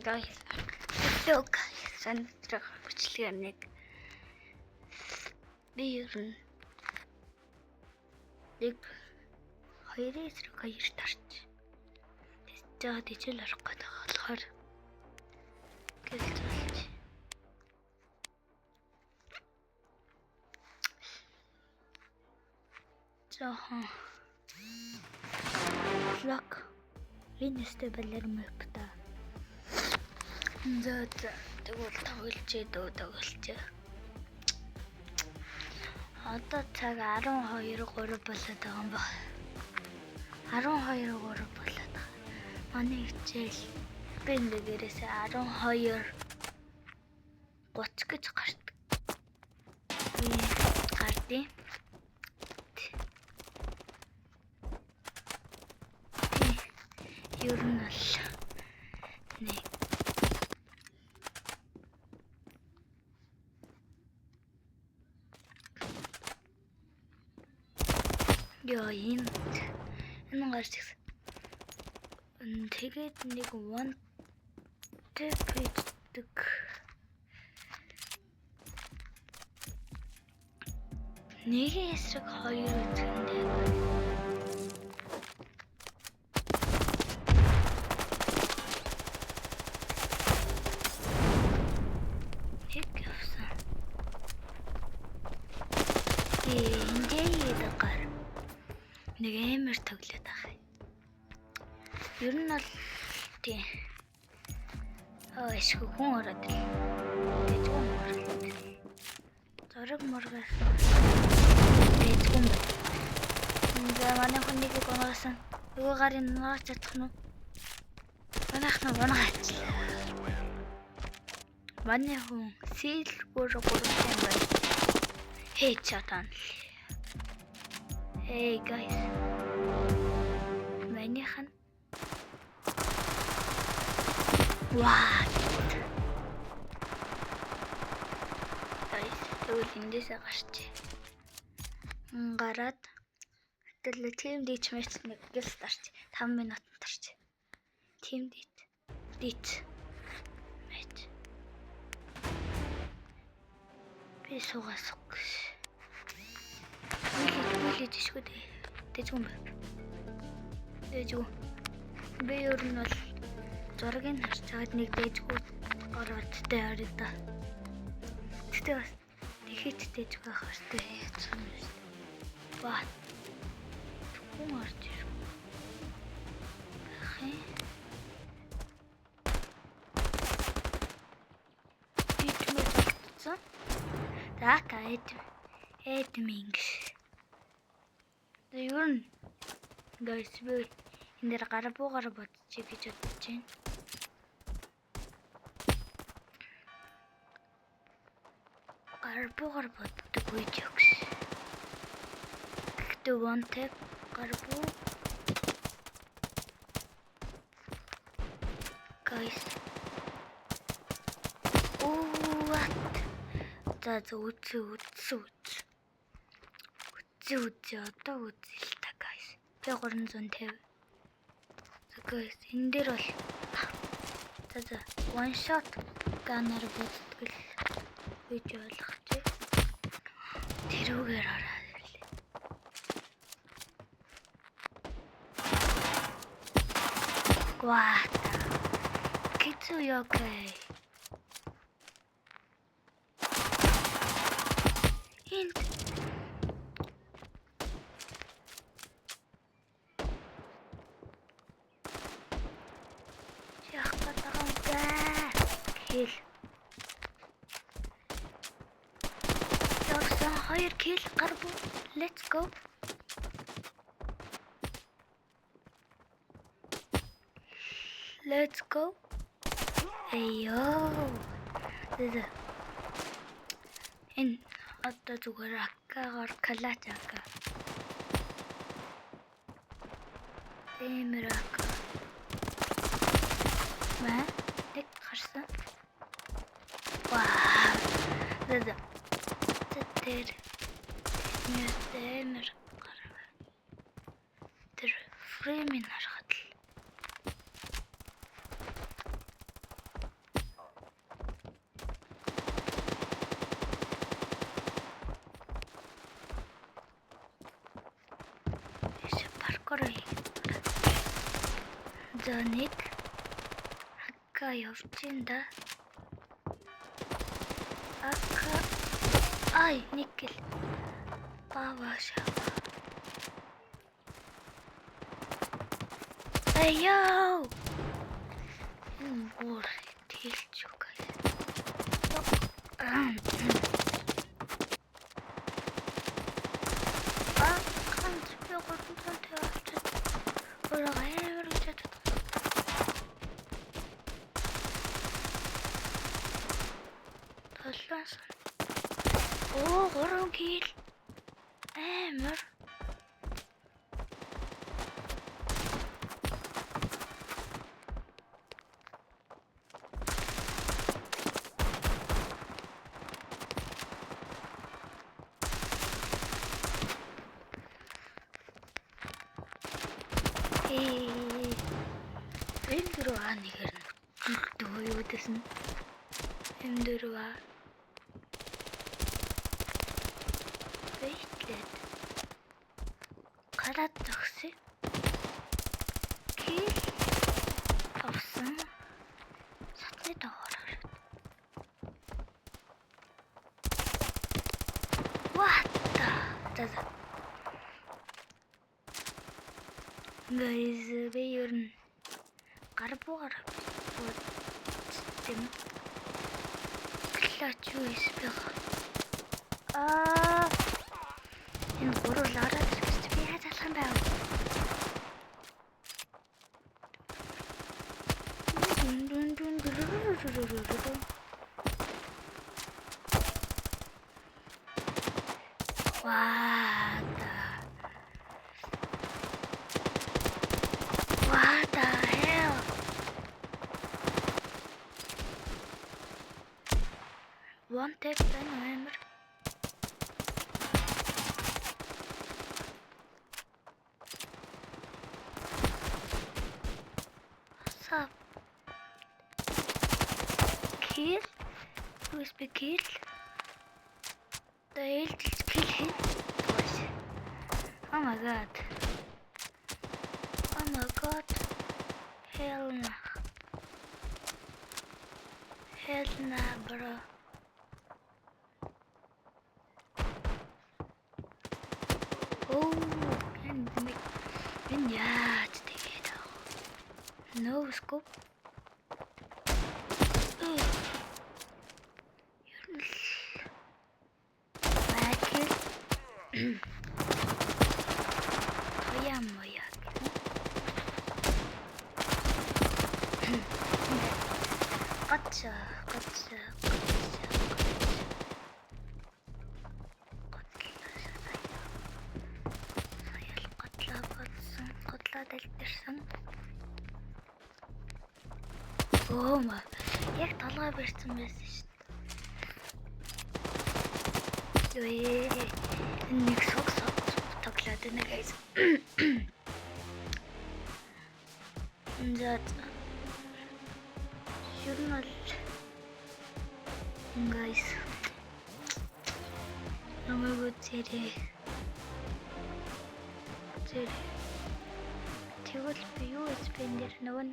Guys, hello guys. Сандраг бичлэгээр нэг би ер нь нэг 2 тарч. Тэгээд ижил арах гэдэг болохоор гэлзүүлж. Жохон лок винэстэй балер мэпта. Тэгвэл тоглолцээ дөө. Одоо цаг 12:03 болоод байгаа юм ба. 12:03 болоод байгаа. Манай хичээл би нэгээрээс 12:30 гэж гардаг. Би гардыг. Ер нь л нэг энэ гарч ирсэн. Тэгээд нэг one тэпэдэг. Нэг эсрэг 2 үтгэндээ. Нэг эмэр тоглоод байгаа. Ер нь бол тий. Эшгүй хүн ороод ил. Тэжгүй моргол. Зориг моргол. Тэжгүй юм. За манай хүнийг гоноосон. Нөгөө гарын нуугч чадах нь. Манайх нь гонооч. Манай хүн сэлгүүр гурван байна. Хей чатан. Hey guys. Манайхан. What? Guys, тэгвэл эндээсээ гарчээ. Гараад тэгэл team дийч мэт нэг гэл старч 5 минут тарч. Team дийч. Мэт. Би суугаас. Тэжгүй дээ. Тэжгүй юм байна. Тэжгүй. Би ер нь бол зургийг харж чад нэг тэжгүй ороод таарда. Тэгтээ бас тэгэхэд тэжгүй хартай яцсан юм шүү дээ. Баа. Түн орж ирв. Хэ. За та эдминг. Ер нь guys би энэ дээр гарбуугаар бодчих гэж бодож байна. Гарбуугаар боддог видео гэж. Гэхдээ one tap гарбуу. Guys. What? За үзээ одоо үзээ л та guys. Би 350. За guys энэ дээр бол за one shot ганаар боддог л видео болгочих. Тэрүүгээр ороод ирлээ. What? Kitsuyokai. Kill. Явсан 2 kill гарбуу. Let's go. Let's go. Эйё. Энэ одоо зүгээр аккагаар калачака. Эмэрак. Маа нэг харсан. Вау. Тэр нэрээр гараа. Тэр фреймийн харахад л. паркорыг. За нэг хакка явж ин да. Ака ай никkel. Баваша. Эй яу. Бор тэлж үгүй. Оо, 3 кил. Амар. Эндэрүү нэгээр дөө юу дэсэн. Эндэрүү Waitled. Гараад зогсъё. Kill авсан. Сатны доогоор хараад. What the? Guys, би ер нь гар буугаар тийм клач юу испэх. Энэ гурав лараад ирсэн би яаж алах юм бэ? What the hell? One tap and kill, USB kill, the eldest kill him twice. Oh my god, hell nah bro. Oh, and yeah, it's the no scope. Моя. Гацаа. Готлаа дэлдэрсэн. Оо маа. Яг толгой барьсан байсан шүү дээ. Нэг согс тоглоод байна guys. За журнал guys. Намайг зэрэг тэгвэл би юу спендер нөгөө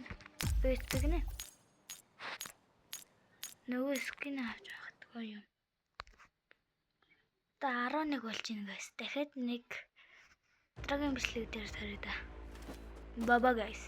гэнэ. Нөгөө скин авч явахдгүй юм. Та 11 болж байна guys. Дахиад нэг драгийн бичлэг дээр сараа да. Baba guys.